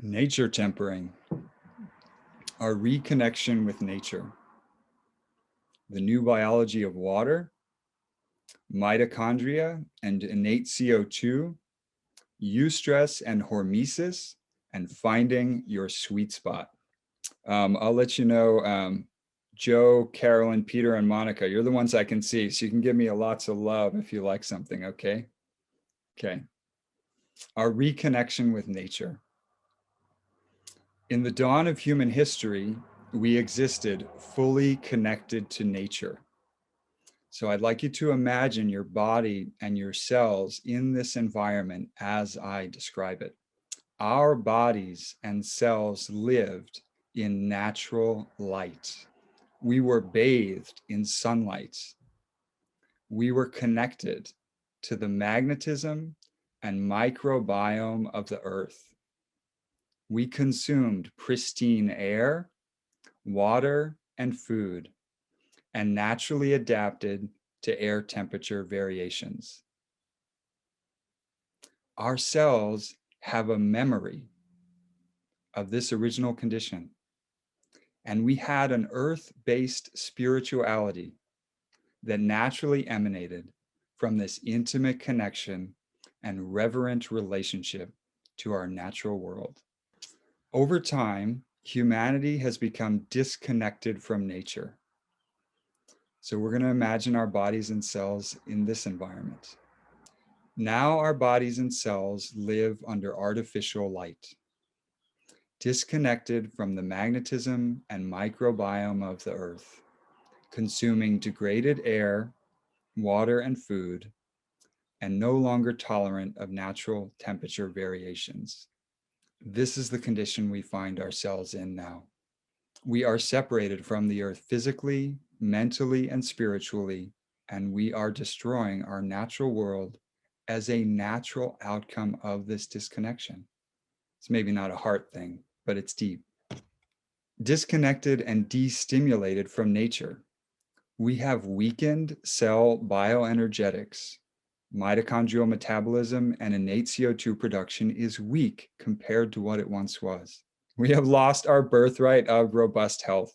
Nature tempering, our reconnection with nature, the new biology of water, mitochondria and innate CO2, eustress and hormesis, and finding your sweet spot. I'll let you know, Joe, Carolyn, Peter, and Monica, you're the ones I can see, so you can give me a lots of love if you like something, okay? Okay. Our reconnection with nature. In the dawn of human history, we existed fully connected to nature. So I'd like you to imagine your body and your cells in this environment as I describe it. Our bodies and cells lived in natural light. We were bathed in sunlight. We were connected to the magnetism and microbiome of the earth. We consumed pristine air, water, and food, and naturally adapted to air temperature variations. Our cells have a memory of this original condition, and we had an earth-based spirituality that naturally emanated from this intimate connection and reverent relationship to our natural world. Over time, humanity has become disconnected from nature. So we're going to imagine our bodies and cells in this environment. Now our bodies and cells live under artificial light, disconnected from the magnetism and microbiome of the earth, consuming degraded air, water, and food, and no longer tolerant of natural temperature variations. This is the condition we find ourselves in now. We are separated from the earth physically, mentally, and spiritually, and we are destroying our natural world as a natural outcome of this disconnection. It's maybe not a heart thing, but it's deep. Disconnected and destimulated from nature, we have weakened cell bioenergetics. Mitochondrial metabolism and innate CO2 production is weak compared to what it once was. We have lost our birthright of robust health.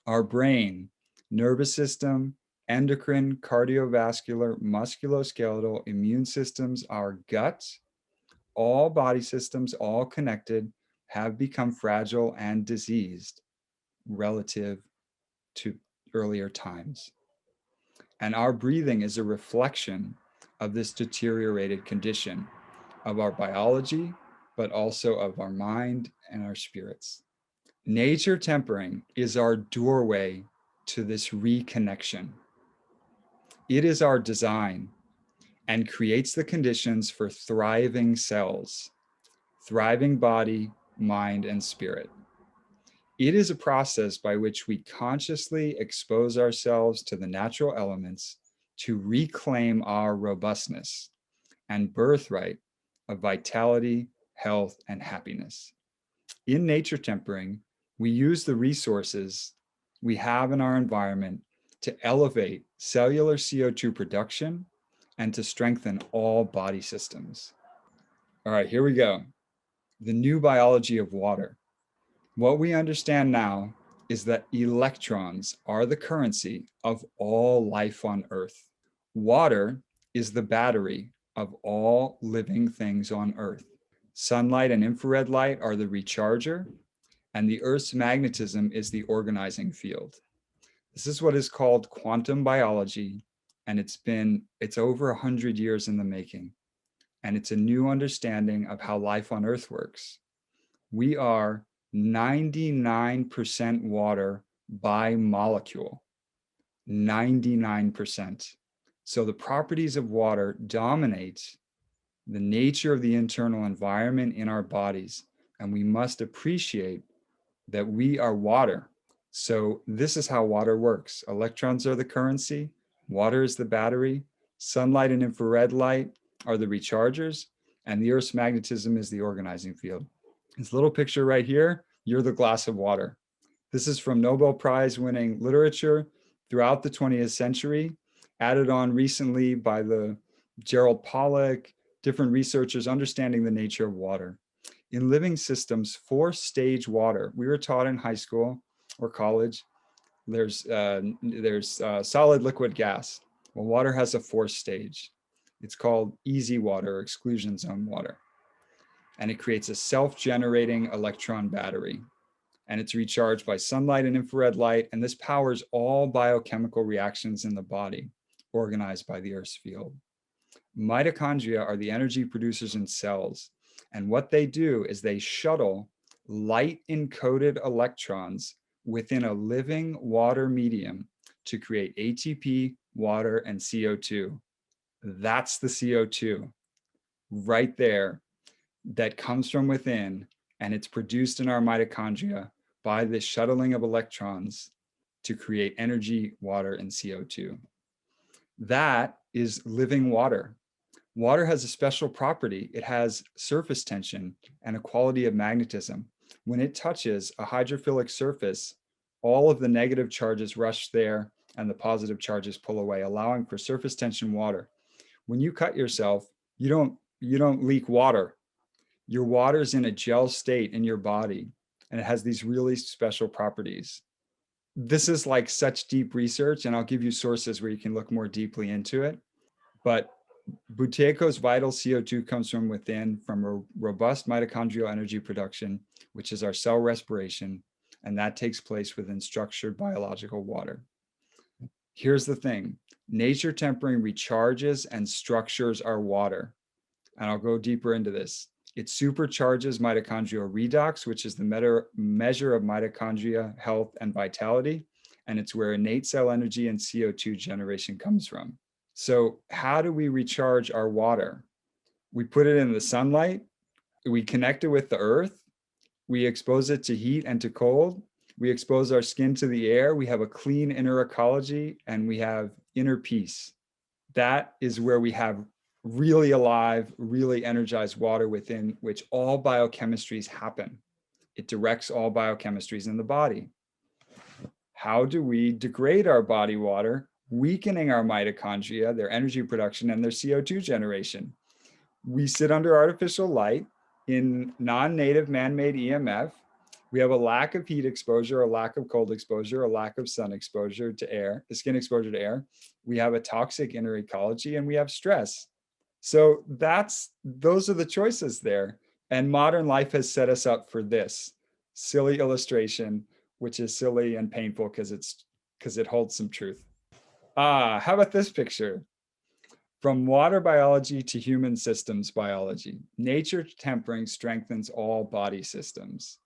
Our brain, nervous system, endocrine, cardiovascular, musculoskeletal, immune systems, our gut, all body systems, all connected, have become fragile and diseased relative to earlier times. And our breathing is a reflection of this deteriorated condition of our biology, but also of our mind and our spirits. Nature tempering is our doorway to this reconnection. It is our design and creates the conditions for thriving cells, thriving body, mind, and spirit. It is a process by which we consciously expose ourselves to the natural elements to reclaim our robustness and birthright of vitality, health, and happiness. In nature tempering, we use the resources we have in our environment to elevate cellular CO2 production and to strengthen all body systems. All right, here we go. The new biology of water. What we understand now is that electrons are the currency of all life on Earth. Water is the battery of all living things on Earth. Sunlight and infrared light are the recharger, and the Earth's magnetism is the organizing field. This is what is called quantum biology, and it's over 100 years in the making, and it's a new understanding of how life on Earth works. We are 99% water by molecule, 99%. So the properties of water dominate the nature of the internal environment in our bodies, and we must appreciate that we are water. So this is how water works. Electrons are the currency, water is the battery, sunlight and infrared light are the rechargers, and the Earth's magnetism is the organizing field. This little picture right here, you're the glass of water. This is from Nobel Prize winning literature throughout the 20th century, added on recently by the Gerald Pollack, different researchers understanding the nature of water. in living systems, 4-stage water. We were taught in high school or college, there's solid, liquid, gas. Well, water has a 4th stage. It's called easy water or exclusion zone water. And it creates a self-generating electron battery. And it's recharged by sunlight and infrared light. And this powers all biochemical reactions in the body, organized by the Earth's field. Mitochondria are the energy producers in cells. And what they do is they shuttle light-encoded electrons within a living water medium to create ATP, water, and CO2. That's the CO2 right there that comes from within, and it's produced in our mitochondria by the shuttling of electrons to create energy, water, and CO2. That is living water. Water has a special property. It has surface tension and a quality of magnetism. When it touches a hydrophilic surface, all of the negative charges rush there and the positive charges pull away, allowing for surface tension water. When you cut yourself, you don't leak water. Your water is in a gel state in your body, and it has these really special properties. This is like such deep research, and I'll give you sources where you can look more deeply into it. But Buteyko's vital CO2 comes from within, from a robust mitochondrial energy production, which is our cell respiration, and that takes place within structured biological water. Here's the thing. Nature tempering recharges and structures our water. And I'll go deeper into this. It supercharges mitochondrial redox, which is the measure of mitochondria health and vitality. And it's where innate cell energy and CO2 generation comes from. So how do we recharge our water? We put it in the sunlight. We connect it with the earth. We expose it to heat and to cold. We expose our skin to the air. We have a clean inner ecology, and we have inner peace. That is where we have really alive, really energized water within which all biochemistries happen. It directs all biochemistries in the body. How do we degrade our body water, weakening our mitochondria, their energy production, and their CO2 generation? We sit under artificial light in non-native man-made EMF. We have a lack of heat exposure, a lack of cold exposure, a lack of sun exposure to air, the skin exposure to air. We have a toxic inner ecology, and we have stress. So those are the choices there. And modern life has set us up for this silly illustration, which is silly and painful because it holds some truth. How about this picture? From water biology to human systems biology, nature tempering strengthens all body systems.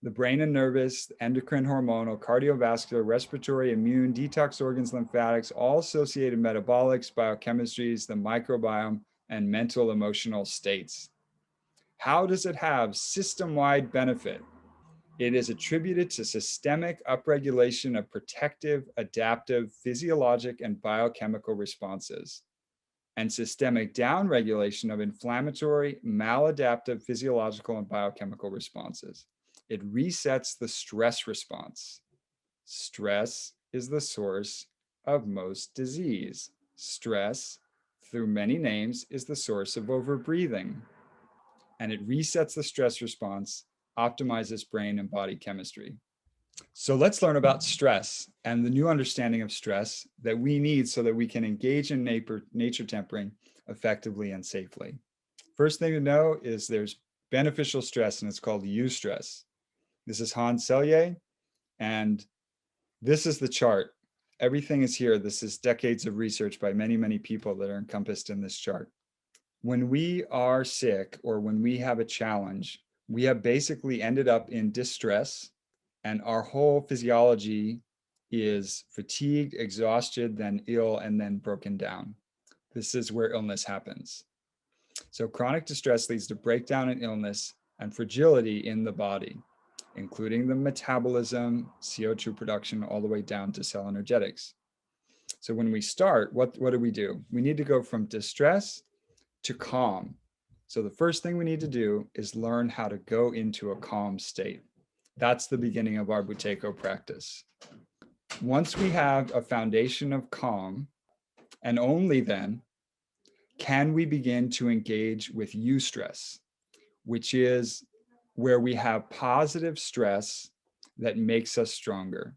The brain and nervous, endocrine, hormonal, cardiovascular, respiratory, immune, detox organs, lymphatics, all associated metabolics, biochemistries, the microbiome, and mental emotional states. How does it have system-wide benefit? It is attributed to systemic upregulation of protective, adaptive, physiologic, and biochemical responses, and systemic downregulation of inflammatory, maladaptive, physiological, and biochemical responses. It resets the stress response. Stress is the source of most disease. Stress, through many names, is the source of overbreathing. And it resets the stress response, optimizes brain and body chemistry. So let's learn about stress and the new understanding of stress that we need so that we can engage in nature tempering effectively and safely. First thing to know is there's beneficial stress, and it's called Eustress. This is Hans Selye, and this is the chart. Everything is here. This is decades of research by many, many people that are encompassed in this chart. When we are sick or when we have a challenge, we have basically ended up in distress, and our whole physiology is fatigued, exhausted, then ill, and then broken down. This is where illness happens. So chronic distress leads to breakdown and illness and fragility in the body, including the metabolism, CO2 production, all the way down to cell energetics. So when we start, what do? We need to go from distress to calm. So the first thing we need to do is learn how to go into a calm state. That's the beginning of our Buteyko practice. Once we have a foundation of calm, and only then can we begin to engage with Eustress, which is where we have positive stress that makes us stronger.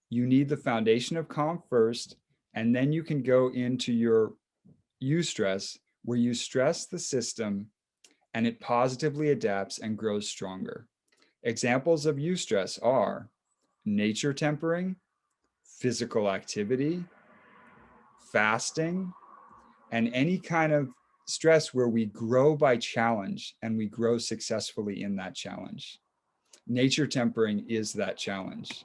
You need the foundation of calm first, and then you can go into your Eustress, where you stress the system and it positively adapts and grows stronger. Examples of Eustress are nature tempering, physical activity, fasting, and any kind of stress where we grow by challenge and we grow successfully in that challenge. Nature tempering is that challenge.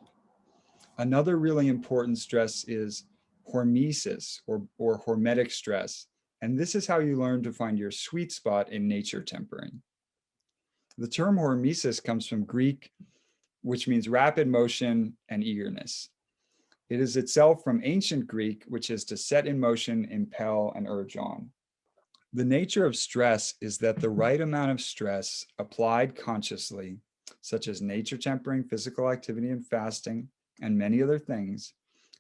Another really important stress is hormesis or hormetic stress. And this is how you learn to find your sweet spot in nature tempering. The term hormesis comes from Greek, which means rapid motion and eagerness. It is itself from ancient Greek, which is to set in motion, impel, and urge on. The nature of stress is that the right amount of stress applied consciously, such as nature tempering, physical activity, and fasting, and many other things,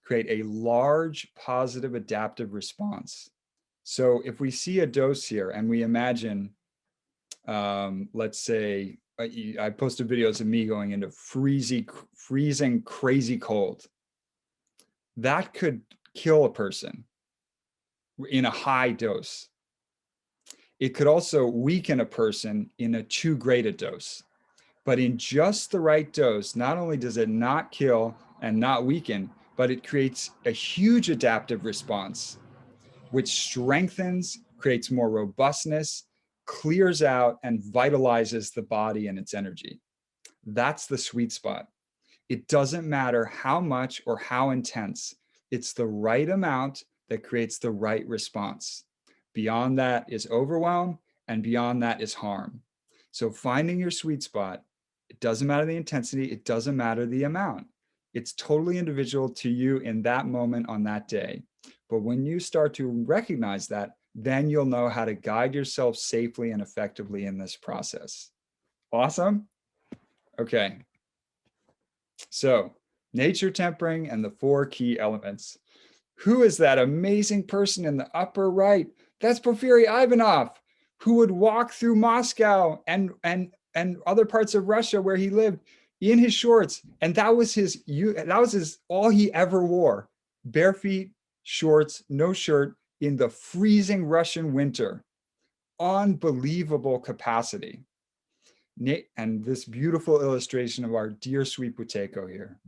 create a large positive adaptive response. So if we see a dose here and we imagine, let's say, I posted videos of me going into freezing, crazy cold. That could kill a person in a high dose. It could also weaken a person in a too great a dose. But in just the right dose, not only does it not kill and not weaken, but it creates a huge adaptive response, which strengthens, creates more robustness, clears out, and vitalizes the body and its energy. That's the sweet spot. It doesn't matter how much or how intense. It's the right amount that creates the right response. Beyond that is overwhelm, and beyond that is harm. So finding your sweet spot, it doesn't matter the intensity, it doesn't matter the amount. It's totally individual to you in that moment on that day. But when you start to recognize that, then you'll know how to guide yourself safely and effectively in this process. Awesome? Okay. So, nature tempering and the 4 key elements. Who is that amazing person in the upper right? That's Porfiry Ivanov, who would walk through Moscow and other parts of Russia where he lived in his shorts, and that was his all he ever wore. Bare feet, shorts, no shirt in the freezing Russian winter. Unbelievable capacity. And this beautiful illustration of our dear sweet Buteyko here.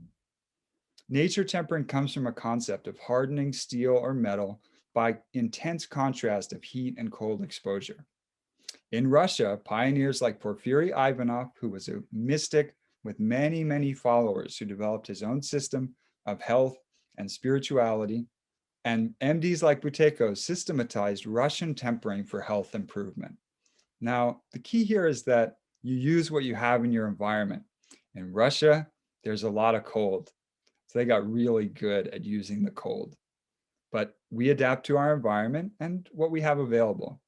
Nature tempering comes from a concept of hardening steel or metal by intense contrast of heat and cold exposure. In Russia, pioneers like Porfiry Ivanov, who was a mystic with many, many followers who developed his own system of health and spirituality, and MDs like Buteyko systematized Russian tempering for health improvement. Now, the key here is that you use what you have in your environment. In Russia, there's a lot of cold. So they got really good at using the cold. But we adapt to our environment and what we have available.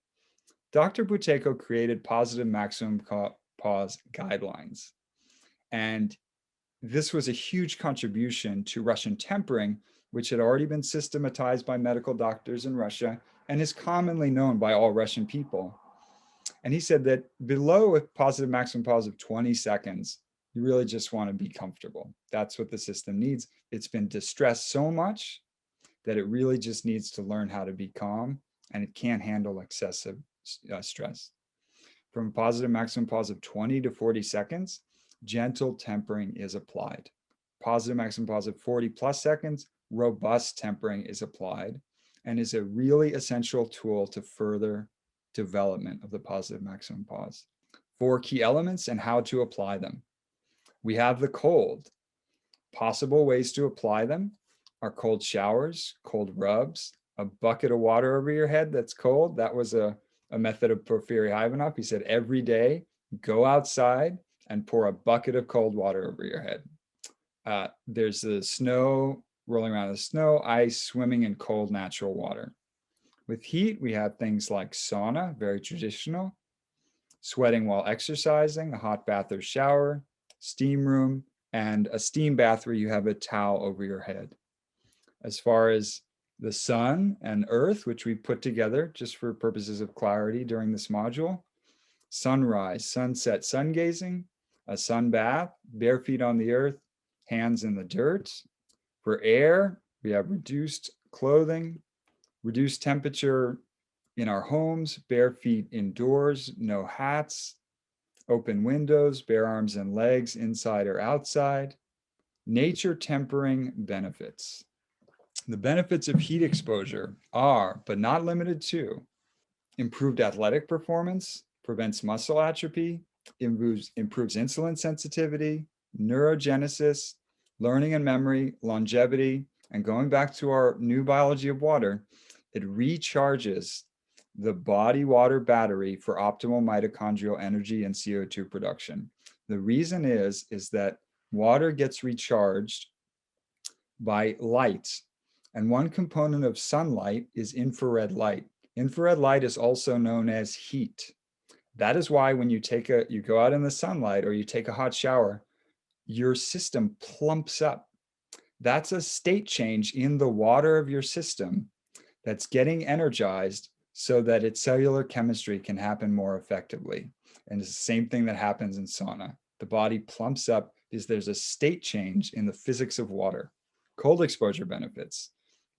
Dr. Buteyko created positive maximum pause guidelines. And this was a huge contribution to Russian tempering, which had already been systematized by medical doctors in Russia and is commonly known by all Russian people. And he said that below a positive maximum pause of 20 seconds, you really just want to be comfortable. That's what the system needs. It's been distressed so much that it really just needs to learn how to be calm, and it can't handle excessive stress. From a positive maximum pause of 20 to 40 seconds, gentle tempering is applied. Positive maximum pause of 40 plus seconds, robust tempering is applied and is a really essential tool to further development of the positive maximum pause. 4 key elements and how to apply them. We have the cold. Possible ways to apply them are cold showers, cold rubs, a bucket of water over your head that's cold. That was a method of Porfiry Ivanov. He said every day, go outside and pour a bucket of cold water over your head. There's the snow, rolling around in the snow, ice, swimming in cold natural water. With heat, we have things like sauna, very traditional, sweating while exercising, a hot bath or shower, steam room, and a steam bath where you have a towel over your head. As far as the sun and earth, which we put together just for purposes of clarity during this module, sunrise, sunset, sun gazing, a sun bath, bare feet on the earth, hands in the dirt. For air, we have reduced clothing, reduced temperature in our homes, bare feet indoors, no hats, open windows, bare arms and legs inside or outside. Nature tempering benefits. The benefits of heat exposure are, but not limited to, improved athletic performance, prevents muscle atrophy, improves insulin sensitivity, neurogenesis, learning and memory, longevity, and going back to our new biology of water, it recharges the body water battery for optimal mitochondrial energy and CO2 production. The reason is that water gets recharged by light. And one component of sunlight is infrared light. Infrared light is also known as heat. That is why when you go out in the sunlight or you take a hot shower, your system plumps up. That's a state change in the water of your system that's getting energized so that its cellular chemistry can happen more effectively. And it's the same thing that happens in sauna. The body plumps up because there's a state change in the physics of water. Cold exposure benefits: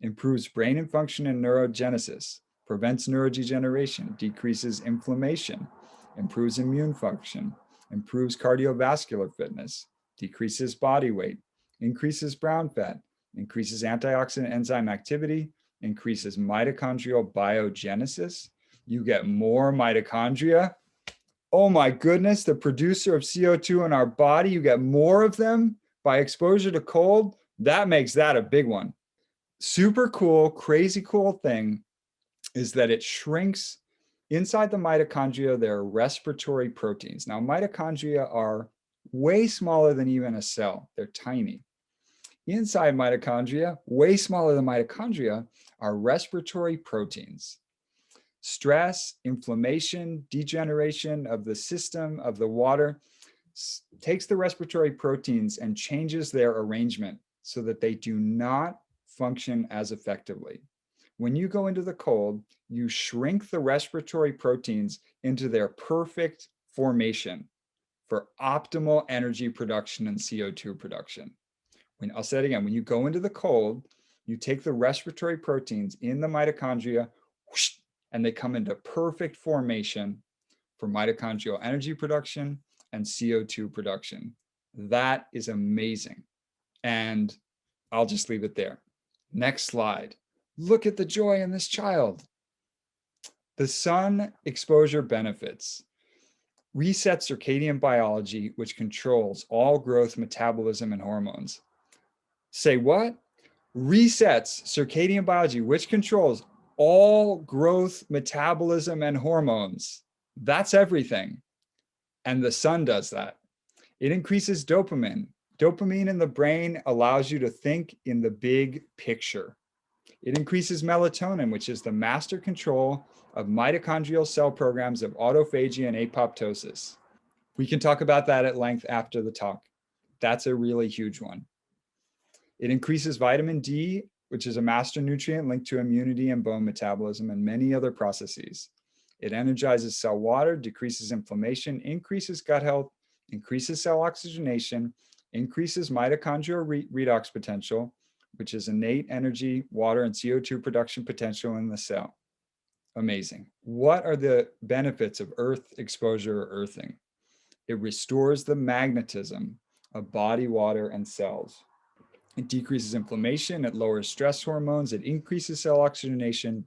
improves brain and function and neurogenesis, prevents neurodegeneration, decreases inflammation, improves immune function, improves cardiovascular fitness, decreases body weight, increases brown fat, increases antioxidant enzyme activity, increases mitochondrial biogenesis. You get more mitochondria. Oh my goodness, the producer of CO2 in our body, you get more of them by exposure to cold. That makes that a big one. Super cool, crazy cool thing is that it shrinks inside the mitochondria. There are respiratory proteins. Now, mitochondria are way smaller than even a cell. They're tiny. Inside mitochondria, way smaller than mitochondria, are respiratory proteins. Stress, inflammation, degeneration of the system, of the water, takes the respiratory proteins and changes their arrangement so that they do not function as effectively. When you go into the cold, you shrink the respiratory proteins into their perfect formation for optimal energy production and CO2 production. I'll say it again, when you go into the cold, you take the respiratory proteins in the mitochondria, whoosh, and they come into perfect formation for mitochondrial energy production and CO2 production. That is amazing. And I'll just leave it there. Next slide. Look at the joy in this child. The sun exposure benefits: reset circadian biology, which controls all growth, metabolism, and hormones. Say what? Resets circadian biology, which controls all growth, metabolism, and hormones. That's everything. And the sun does that. It increases dopamine. Dopamine in the brain allows you to think in the big picture. It increases melatonin, which is the master control of mitochondrial cell programs of autophagy and apoptosis. We can talk about that at length after the talk. That's a really huge one. It increases vitamin D, which is a master nutrient linked to immunity and bone metabolism and many other processes. It energizes cell water, decreases inflammation, increases gut health, increases cell oxygenation, increases mitochondrial redox potential, which is innate energy, water, and CO2 production potential in the cell. Amazing. What are the benefits of earth exposure or earthing? It restores the magnetism of body water and cells. It decreases inflammation, it lowers stress hormones, it increases cell oxygenation,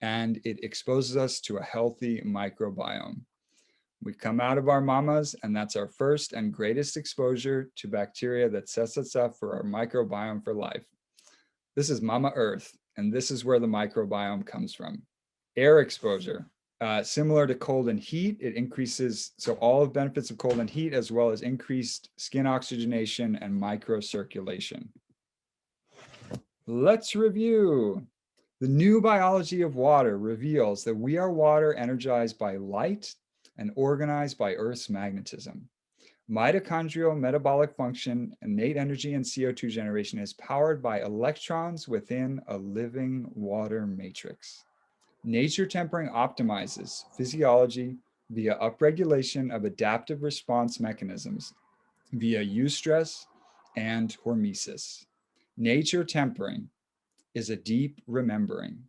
and it exposes us to a healthy microbiome. We come out of our mamas, and that's our first and greatest exposure to bacteria that sets us up for our microbiome for life. This is Mama Earth, and this is where the microbiome comes from. Air exposure. Similar to cold and heat, it increases, so all the benefits of cold and heat, as well as increased skin oxygenation and microcirculation. Let's review. The new biology of water reveals that we are water energized by light and organized by Earth's magnetism. Mitochondrial metabolic function, innate energy, and CO2 generation is powered by electrons within a living water matrix. Nature tempering optimizes physiology, via upregulation of adaptive response mechanisms via Eustress and Hormesis. Nature tempering is a deep remembering,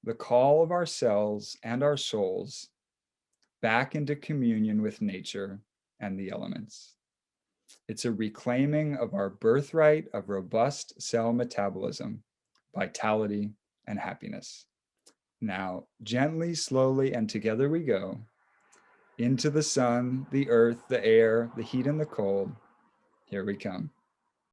the call of our cells and our souls back into communion with nature and the elements. It's a reclaiming of our birthright of robust cell metabolism, vitality, and happiness. Now, gently, slowly, and together we go into the sun, the earth, the air, the heat, and the cold. Here we come.